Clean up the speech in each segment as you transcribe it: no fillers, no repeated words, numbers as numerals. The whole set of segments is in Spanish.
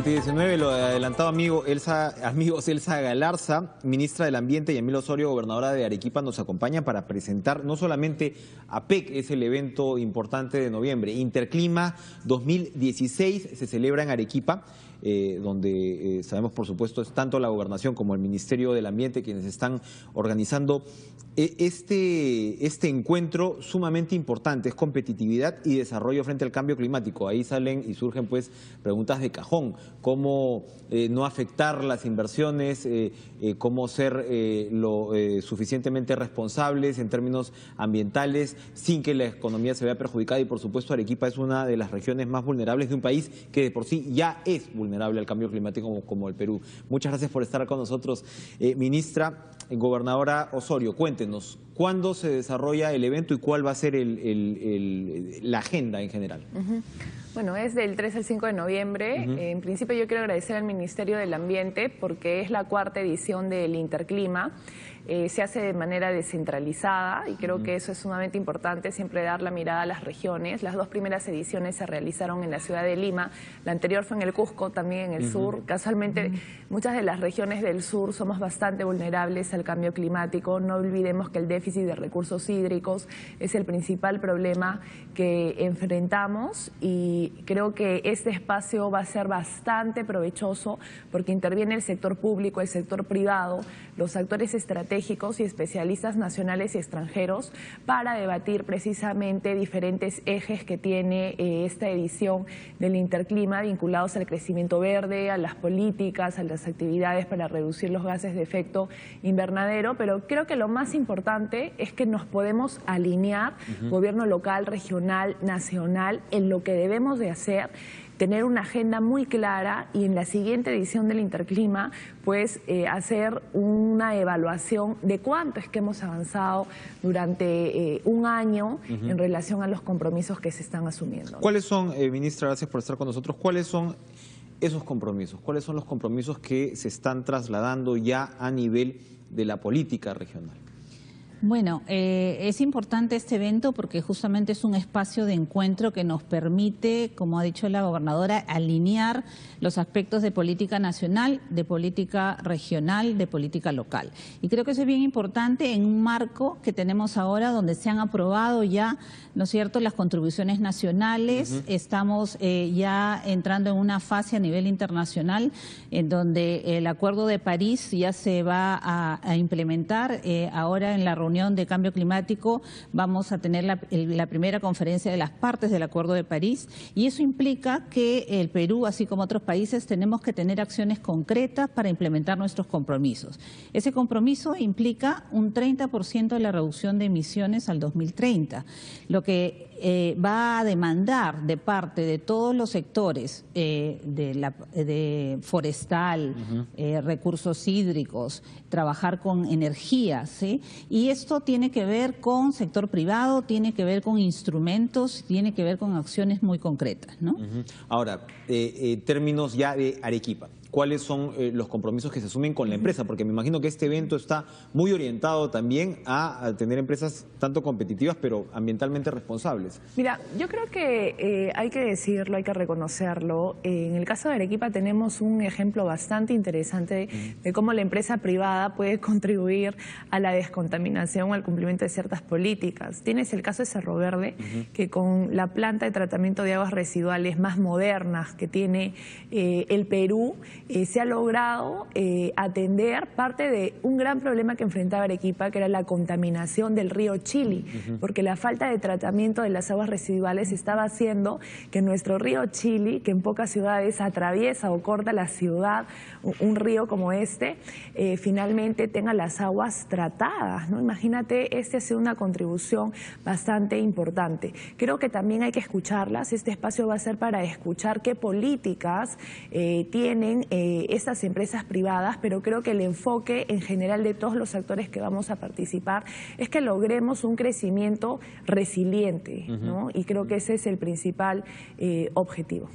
7:19, lo adelantado amigos Elsa Galarza, ministra del Ambiente, y Emilio Osorio, gobernadora de Arequipa, nos acompaña para presentar no solamente APEC, es el evento importante de noviembre, Interclima 2016 se celebra en Arequipa, donde sabemos por supuesto es tanto la gobernación como el Ministerio del Ambiente quienes están organizando este encuentro sumamente importante, es competitividad y desarrollo frente al cambio climático. Ahí salen y surgen pues preguntas de cajón, cómo no afectar las inversiones, cómo ser lo suficientemente responsables en términos ambientales sin que la economía se vea perjudicada, y por supuesto Arequipa es una de las regiones más vulnerables de un país que de por sí ya es vulnerable al cambio climático como el Perú. Muchas gracias por estar con nosotros, ministra. Gobernadora Osorio, cuéntenos, ¿cuándo se desarrolla el evento y cuál va a ser la agenda en general? Bueno, es del 3 al 5 de noviembre. En principio yo quiero agradecer al Ministerio del Ambiente porque es la cuarta edición del Interclima. Se hace de manera descentralizada y creo que eso es sumamente importante, siempre dar la mirada a las regiones. Las dos primeras ediciones se realizaron en la ciudad de Lima, la anterior fue en el Cusco, también en el sur. Casualmente, muchas de las regiones del sur somos bastante vulnerables al cambio climático. No olvidemos que el déficit de recursos hídricos es el principal problema que enfrentamos, y creo que este espacio va a ser bastante provechoso porque interviene el sector público, el sector privado, los actores estratégicos y especialistas nacionales y extranjeros para debatir precisamente diferentes ejes que tiene esta edición del Interclima vinculados al crecimiento verde, a las políticas, a las actividades para reducir los gases de efecto invernadero, pero creo que lo más importante es que nos podemos alinear, gobierno local, regional, nacional, en lo que debemos de hacer, tener una agenda muy clara y en la siguiente edición del Interclima pues hacer una evaluación de cuánto es que hemos avanzado durante un año en relación a los compromisos que se están asumiendo. ¿Cuáles son, ministra, gracias por estar con nosotros, cuáles son esos compromisos? ¿Cuáles son los compromisos que se están trasladando ya a nivel de la política regional? Bueno, es importante este evento porque justamente es un espacio de encuentro que nos permite, como ha dicho la gobernadora, alinear los aspectos de política nacional, de política regional, de política local. Y creo que eso es bien importante en un marco que tenemos ahora donde se han aprobado ya, ¿no es cierto?, las contribuciones nacionales. Estamos ya entrando en una fase a nivel internacional en donde el Acuerdo de París ya se va a implementar. Ahora en la reunión de cambio climático vamos a tener la primera conferencia de las partes del Acuerdo de París, y eso implica que el Perú, así como otros países, tenemos que tener acciones concretas para implementar nuestros compromisos. Ese compromiso implica un 30% de la reducción de emisiones al 2030, lo que va a demandar de parte de todos los sectores de forestal, recursos hídricos, trabajar con energía, ¿sí? Y esto tiene que ver con sector privado, tiene que ver con instrumentos, tiene que ver con acciones muy concretas, ¿no? Ahora, términos ya de Arequipa, ¿cuáles son los compromisos que se asumen con la empresa? Porque me imagino que este evento está muy orientado también a tener empresas tanto competitivas pero ambientalmente responsables. Mira, yo creo que hay que decirlo, hay que reconocerlo. En el caso de Arequipa tenemos un ejemplo bastante interesante de cómo la empresa privada puede contribuir a la descontaminación o al cumplimiento de ciertas políticas. Tienes el caso de Cerro Verde, que con la planta de tratamiento de aguas residuales más modernas que tiene el Perú, se ha logrado atender parte de un gran problema que enfrentaba Arequipa, que era la contaminación del río Chili, porque la falta de tratamiento de las aguas residuales estaba haciendo que nuestro río Chili, que en pocas ciudades atraviesa o corta la ciudad, un río como este, finalmente tenga las aguas tratadas, ¿no? Imagínate, ha sido una contribución bastante importante. Creo que también hay que escucharlas. Este espacio va a ser para escuchar qué políticas tienen estas empresas privadas, pero creo que el enfoque en general de todos los actores que vamos a participar es que logremos un crecimiento resiliente, ¿no? Y creo que ese es el principal objetivo.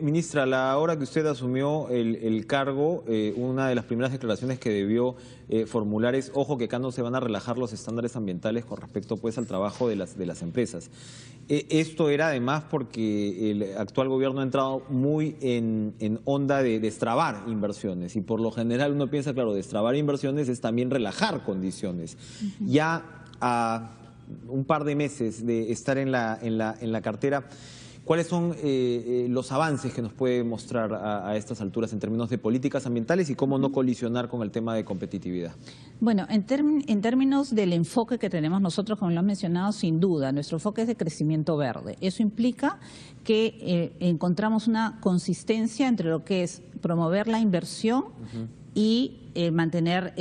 Ministra, a la hora que usted asumió el cargo, una de las primeras declaraciones que debió formular es, ojo, que acá no se van a relajar los estándares ambientales con respecto pues al trabajo de las empresas. Esto era además porque el actual gobierno ha entrado muy en onda de destrabar inversiones, y por lo general uno piensa, claro, destrabar inversiones es también relajar condiciones. Ya a un par de meses de estar en la cartera, ¿cuáles son los avances que nos puede mostrar a estas alturas en términos de políticas ambientales y cómo no colisionar con el tema de competitividad? Bueno, en términos del enfoque que tenemos nosotros, como lo han mencionado, sin duda, nuestro enfoque es de crecimiento verde. Eso implica que encontramos una consistencia entre lo que es promover la inversión y mantener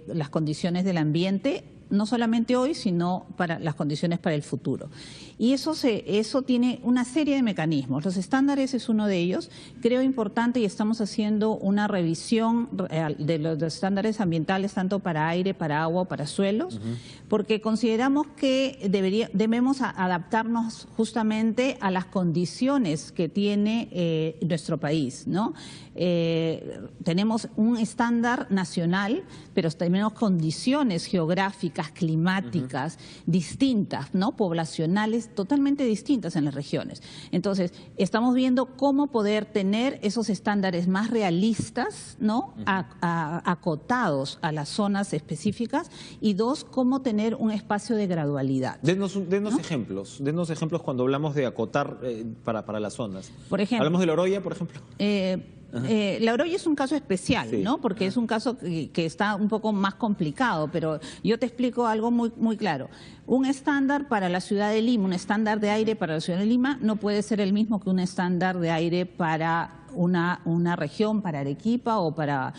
las condiciones del ambiente, no solamente hoy, sino para las condiciones para el futuro. Y eso tiene una serie de mecanismos. Los estándares es uno de ellos. Creo importante, y estamos haciendo una revisión de los estándares ambientales, tanto para aire, para agua, para suelos, porque consideramos que debemos adaptarnos justamente a las condiciones que tiene nuestro país, ¿no? Tenemos un estándar nacional, pero tenemos condiciones geográficas, climáticas distintas, ¿no? Poblacionales totalmente distintas en las regiones. Entonces, estamos viendo cómo poder tener esos estándares más realistas, ¿no? Acotados a las zonas específicas, y dos, cómo tener un espacio de gradualidad. Denos ejemplos cuando hablamos de acotar para las zonas. Por ejemplo, ¿hablamos de la Oroya, por ejemplo? La Oroya es un caso especial, sí, ¿no? Porque es un caso que está un poco más complicado, pero yo te explico algo muy claro. Un estándar para la ciudad de Lima, un estándar de aire para la ciudad de Lima no puede ser el mismo que un estándar de aire para una región, para Arequipa, o para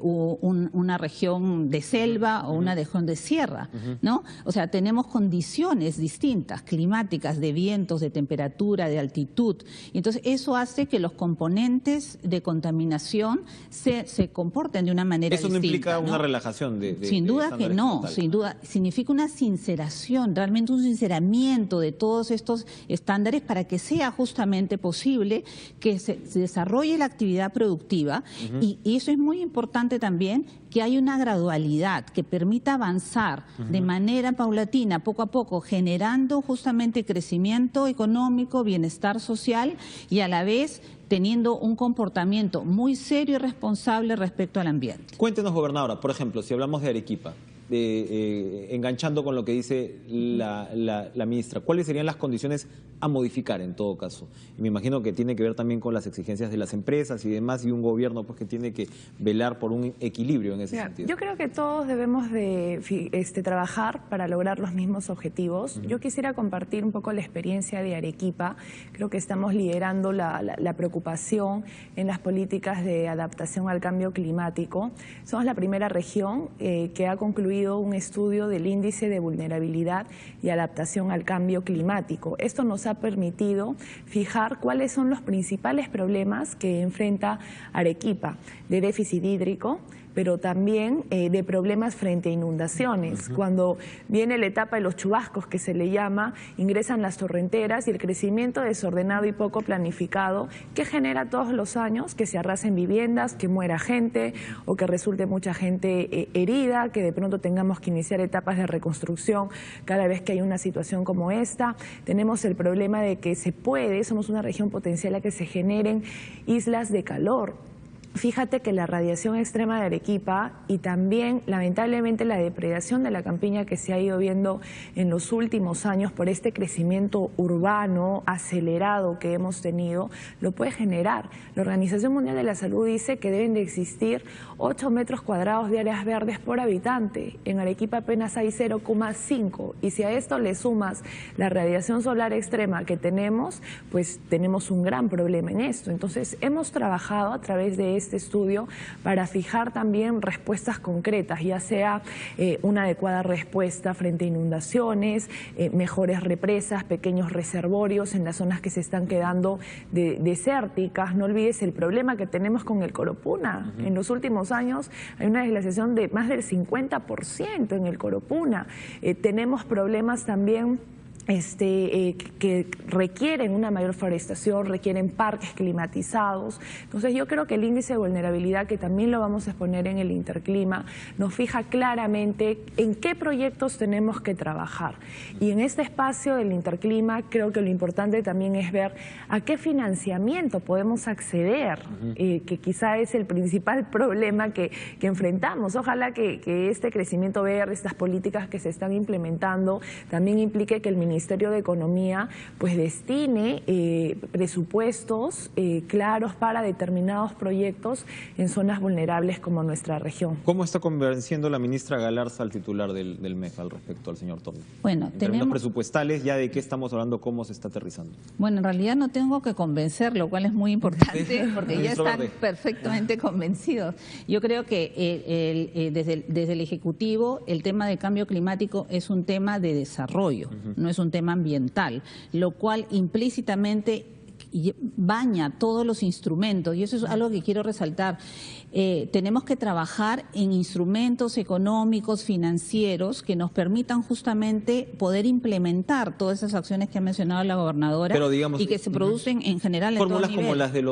una región de selva o una región de sierra, ¿no? O sea, tenemos condiciones distintas, climáticas, de vientos, de temperatura, de altitud. Entonces, eso hace que los componentes de contaminación se comporten de una manera distinta. ¿Eso no implica una ¿no? relajación Sin duda que no, sin duda. Significa una sinceración, realmente un sinceramiento de todos estos estándares para que sea justamente posible que se desarrolle la actividad productiva, y eso es muy importante también, que hay una gradualidad que permita avanzar de manera paulatina, poco a poco, generando justamente crecimiento económico, bienestar social, y a la vez teniendo un comportamiento muy serio y responsable respecto al ambiente. Cuéntenos, gobernadora, por ejemplo, si hablamos de Arequipa, enganchando con lo que dice la ministra, ¿cuáles serían las condiciones a modificar en todo caso? Y me imagino que tiene que ver también con las exigencias de las empresas y demás, y un gobierno pues que tiene que velar por un equilibrio en ese sentido. Yo creo que todos debemos de trabajar para lograr los mismos objetivos. Yo quisiera compartir un poco la experiencia de Arequipa. Creo que estamos liderando la preocupación en las políticas de adaptación al cambio climático. Somos la primera región que ha concluido un estudio del índice de vulnerabilidad y adaptación al cambio climático. Esto nos ha permitido fijar cuáles son los principales problemas que enfrenta Arequipa, de déficit hídrico, pero también de problemas frente a inundaciones. Cuando viene la etapa de los chubascos, que se le llama, ingresan las torrenteras y el crecimiento desordenado y poco planificado que genera todos los años que se arrasen viviendas, que muera gente o que resulte mucha gente herida, que de pronto tengamos que iniciar etapas de reconstrucción cada vez que hay una situación como esta. Tenemos el problema de que somos una región potencial a que se generen islas de calor. Fíjate que la radiación extrema de Arequipa y también, lamentablemente, la depredación de la campiña que se ha ido viendo en los últimos años por este crecimiento urbano acelerado que hemos tenido, lo puede generar. La Organización Mundial de la Salud dice que deben de existir 8 metros cuadrados de áreas verdes por habitante. En Arequipa apenas hay 0,5. Y si a esto le sumas la radiación solar extrema que tenemos, pues tenemos un gran problema en esto. Entonces, hemos trabajado a través de este estudio para fijar también respuestas concretas, ya sea una adecuada respuesta frente a inundaciones, mejores represas, pequeños reservorios en las zonas que se están quedando desérticas. No olvides el problema que tenemos con el Coropuna. En los últimos años hay una deslaciación de más del 50% en el Coropuna. Tenemos problemas también que requieren una mayor forestación, requieren parques climatizados. Entonces yo creo que el índice de vulnerabilidad, que también lo vamos a exponer en el Interclima, nos fija claramente en qué proyectos tenemos que trabajar. Y en este espacio del Interclima creo que lo importante también es ver a qué financiamiento podemos acceder, que quizá es el principal problema que enfrentamos. Ojalá que este crecimiento verde, estas políticas que se están implementando, también implique que el Ministerio de Economía pues destine presupuestos claros para determinados proyectos en zonas vulnerables como nuestra región. ¿Cómo está convenciendo la ministra Galarza al titular del MEF al respecto al señor Torres? Bueno, en términos presupuestales, ¿ya de qué estamos hablando? ¿Cómo se está aterrizando? Bueno, en realidad no tengo que convencer, lo cual es muy importante porque ya están perfectamente convencidos. Yo creo que desde el Ejecutivo el tema de cambio climático es un tema de desarrollo, no es un tema ambiental, lo cual implícitamente baña todos los instrumentos, y eso es algo que quiero resaltar. Tenemos que trabajar en instrumentos económicos, financieros, que nos permitan justamente poder implementar todas esas acciones que ha mencionado la gobernadora. Pero, digamos, y que se producen en general en todo nivel. Fórmulas como las de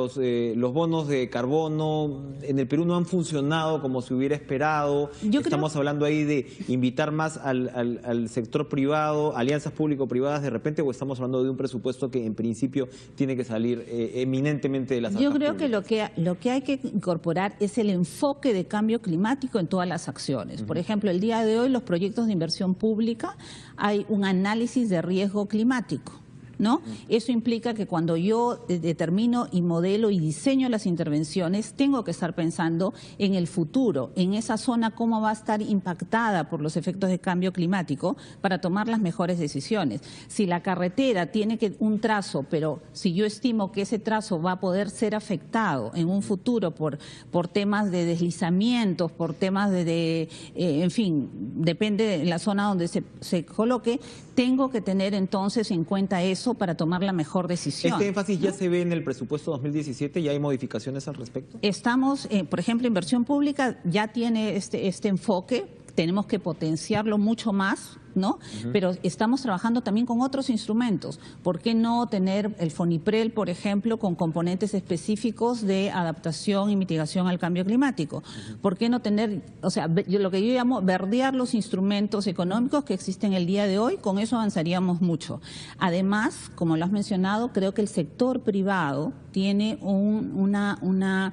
los bonos de carbono en el Perú no han funcionado como se hubiera esperado. Estamos hablando ahí de invitar más al sector privado, alianzas público-privadas de repente, o estamos hablando de un presupuesto que en principio tiene que salir eminentemente de las arcas Yo creo públicas. que lo que hay que incorporar es el enfoque de cambio climático en todas las acciones. Por ejemplo, el día de hoy los proyectos de inversión pública hay un análisis de riesgo climático, ¿no? Eso implica que cuando yo determino y modelo y diseño las intervenciones, tengo que estar pensando en el futuro, en esa zona cómo va a estar impactada por los efectos de cambio climático para tomar las mejores decisiones. Si la carretera tiene un trazo, pero si yo estimo que ese trazo va a poder ser afectado en un futuro por temas de deslizamientos, por temas en fin, depende de la zona donde se coloque, tengo que tener entonces en cuenta eso para tomar la mejor decisión. ¿Este énfasis ya se ve en el presupuesto 2017? ¿Ya hay modificaciones al respecto? Estamos, por ejemplo, inversión pública ya tiene este enfoque, tenemos que potenciarlo mucho más, ¿no? Pero estamos trabajando también con otros instrumentos. ¿Por qué no tener el FONIPREL, por ejemplo, con componentes específicos de adaptación y mitigación al cambio climático? ¿Por qué no tener, o sea, lo que yo llamo verdear los instrumentos económicos que existen el día de hoy? Con eso avanzaríamos mucho. Además, como lo has mencionado, creo que el sector privado tiene una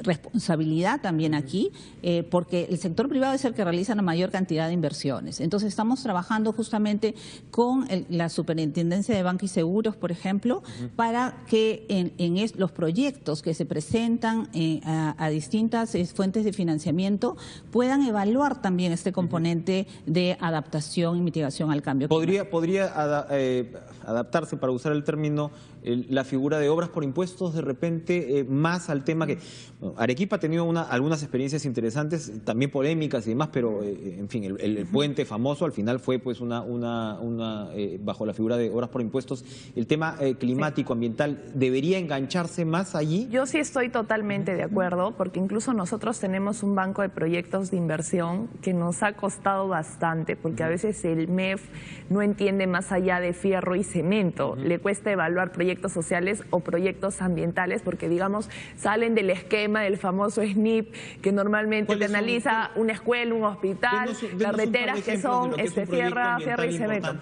responsabilidad también aquí, porque el sector privado es el que realiza la mayor cantidad de inversiones. Entonces estamos trabajando justamente con la Superintendencia de Banca y Seguros, por ejemplo, para que en los proyectos que se presentan a distintas fuentes de financiamiento puedan evaluar también este componente de adaptación y mitigación al cambio climático. ¿Podría adaptarse, para usar el término, la figura de obras por impuestos de repente más al tema que Arequipa ha tenido algunas experiencias interesantes, también polémicas y demás, pero en fin, el puente famoso al final fue pues bajo la figura de obras por impuestos. El tema climático, ambiental, ¿debería engancharse más allí? Yo sí estoy totalmente de acuerdo, porque incluso nosotros tenemos un banco de proyectos de inversión que nos ha costado bastante, porque a veces el MEF no entiende más allá de fierro y cemento, le cuesta evaluar proyectos sociales o proyectos ambientales, porque digamos salen del esquema del famoso SNIP, que normalmente te analiza una escuela, un hospital, carreteras que son fierro y cemento.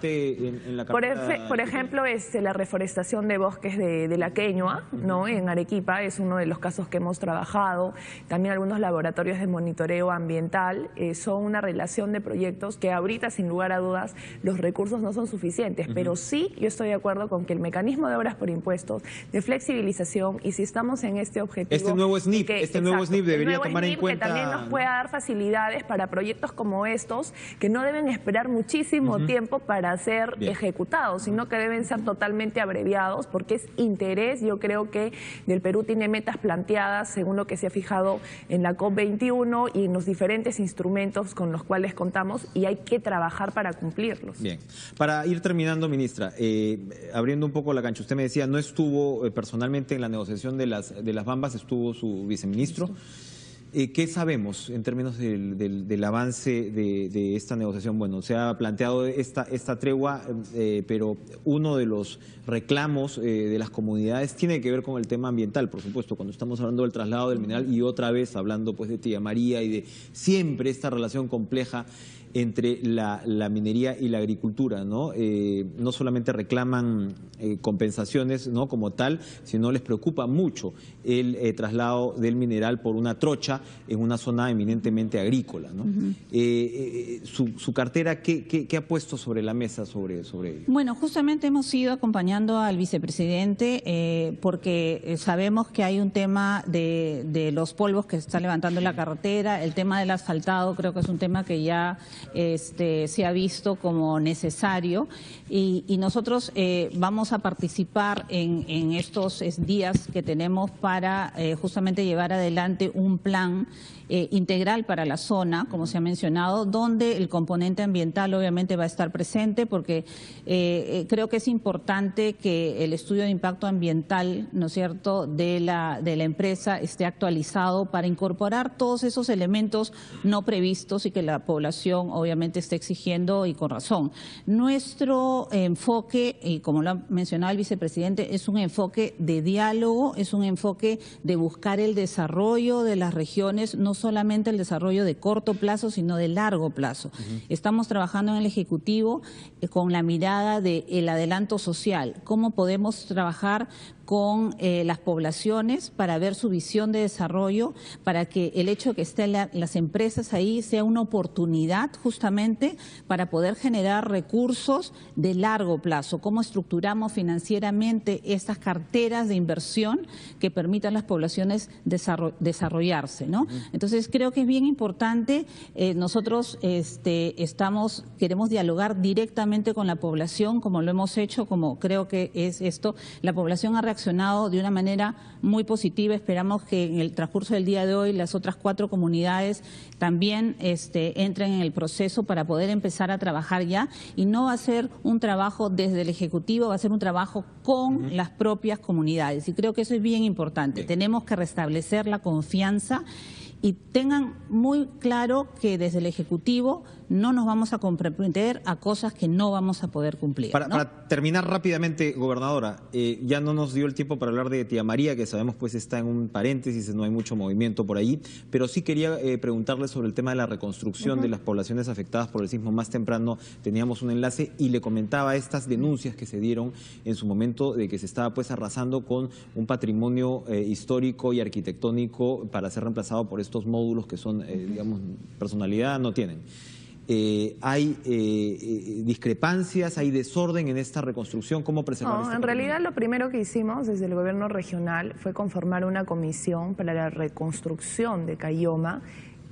Por ejemplo, la reforestación de bosques de la queñua, ¿no? En Arequipa es uno de los casos que hemos trabajado. También algunos laboratorios de monitoreo ambiental son una relación de proyectos que ahorita, sin lugar a dudas, los recursos no son suficientes, pero sí yo estoy de acuerdo con que el mecanismo de obras por impuestos, de flexibilización, y si estamos en este objetivo... Este nuevo SNIP, nuevo SNIP debería tomar en cuenta... que también nos pueda dar facilidades para proyectos como estos, que no deben esperar muchísimo tiempo para ser ejecutados, sino que deben ser totalmente abreviados, porque es interés, yo creo que del Perú tiene metas planteadas según lo que se ha fijado en la COP21 y en los diferentes instrumentos con los cuales contamos, y hay que trabajar para cumplirlos. Bien, para ir terminando, ministra, abriendo un poco la cancha, usted me decía, no estuvo personalmente en la negociación de las Bambas, estuvo su viceministro. ¿Qué sabemos en términos del avance de esta negociación? Bueno, se ha planteado esta tregua, pero uno de los reclamos de las comunidades tiene que ver con el tema ambiental, por supuesto, cuando estamos hablando del traslado del mineral y otra vez hablando pues de Tía María y de siempre esta relación compleja entre la minería y la agricultura, ¿no? No solamente reclaman compensaciones, ¿no?, como tal, sino les preocupa mucho el traslado del mineral por una trocha en una zona eminentemente agrícola, ¿no? Su cartera, ¿qué ha puesto sobre la mesa sobre ello? Bueno, justamente hemos ido acompañando al vicepresidente porque sabemos que hay un tema de los polvos que se está levantando en la carretera, el tema del asfaltado creo que es un tema que ya se ha visto como necesario y nosotros vamos a participar en estos días que tenemos para justamente llevar adelante un plan integral para la zona, como se ha mencionado, donde el componente ambiental obviamente va a estar presente porque creo que es importante que el estudio de impacto ambiental, ¿no es cierto?, de la empresa esté actualizado para incorporar todos esos elementos no previstos y que la población obviamente esté exigiendo y con razón. Nuestro enfoque, y como lo ha mencionado el vicepresidente, es un enfoque de diálogo, es un enfoque de buscar el desarrollo de las regiones, no solamente el desarrollo de corto plazo, sino de largo plazo. Estamos trabajando en el Ejecutivo con la mirada del adelanto social, cómo podemos trabajar con las poblaciones para ver su visión de desarrollo, para que el hecho de que estén las empresas ahí sea una oportunidad justamente para poder generar recursos de largo plazo. Cómo estructuramos financieramente estas carteras de inversión que permitan a las poblaciones desarrollarse, ¿no? Entonces creo que es bien importante, nosotros queremos dialogar directamente con la población, como lo hemos hecho, como creo que es esto, la población ha reaccionado de una manera muy positiva. Esperamos que en el transcurso del día de hoy las otras 4 comunidades también entren en el proceso para poder empezar a trabajar ya, y no va a ser un trabajo desde el Ejecutivo, va a ser un trabajo con las propias comunidades, y creo que eso es bien importante. Tenemos que restablecer la confianza y tengan muy claro que desde el Ejecutivo no nos vamos a comprometer a cosas que no vamos a poder cumplir. Para terminar rápidamente, gobernadora, ya no nos dio el tiempo para hablar de Tía María, que sabemos pues está en un paréntesis, no hay mucho movimiento por ahí, pero sí quería preguntarle sobre el tema de la reconstrucción de las poblaciones afectadas por el sismo. Más temprano teníamos un enlace y le comentaba estas denuncias que se dieron en su momento de que se estaba pues arrasando con un patrimonio histórico y arquitectónico para ser reemplazado por estos módulos que son, digamos, personalidad no tienen. ¿Hay discrepancias, hay desorden en esta reconstrucción? ¿Cómo preservar en realidad lo primero que hicimos desde el gobierno regional fue conformar una comisión para la reconstrucción de Caylloma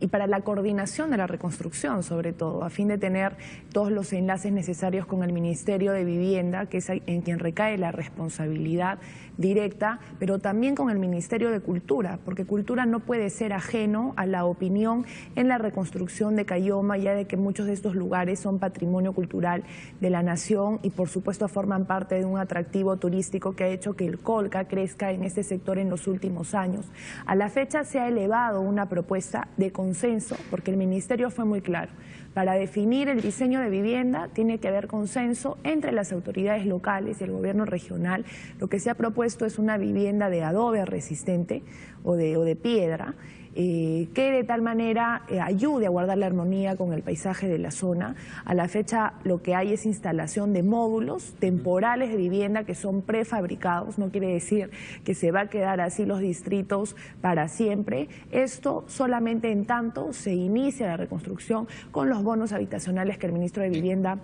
y para la coordinación de la reconstrucción, sobre todo, a fin de tener todos los enlaces necesarios con el Ministerio de Vivienda, que es en quien recae la responsabilidad directa, pero también con el Ministerio de Cultura, porque Cultura no puede ser ajeno a la opinión en la reconstrucción de Caylloma, ya de que muchos de estos lugares son patrimonio cultural de la nación y por supuesto forman parte de un atractivo turístico que ha hecho que el Colca crezca en este sector en los últimos años. A la fecha se ha elevado una propuesta de consenso, porque el Ministerio fue muy claro. Para definir el diseño de vivienda tiene que haber consenso entre las autoridades locales y el gobierno regional. Lo que se ha propuesto es una vivienda de adobe resistente o de piedra, que de tal manera ayude a guardar la armonía con el paisaje de la zona. A la fecha lo que hay es instalación de módulos temporales de vivienda que son prefabricados, no quiere decir que se va a quedar así los distritos para siempre. Esto solamente en tanto se inicia la reconstrucción con los bonos habitacionales que el ministro de Vivienda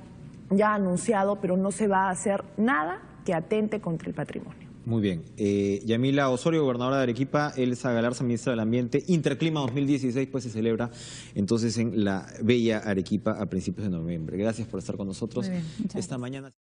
ya ha anunciado, pero no se va a hacer nada que atente contra el patrimonio. Muy bien. Yamila Osorio, gobernadora de Arequipa, Elsa Galarza, ministra del Ambiente. Interclima 2016 pues se celebra entonces en la bella Arequipa a principios de noviembre. Gracias por estar con nosotros esta mañana.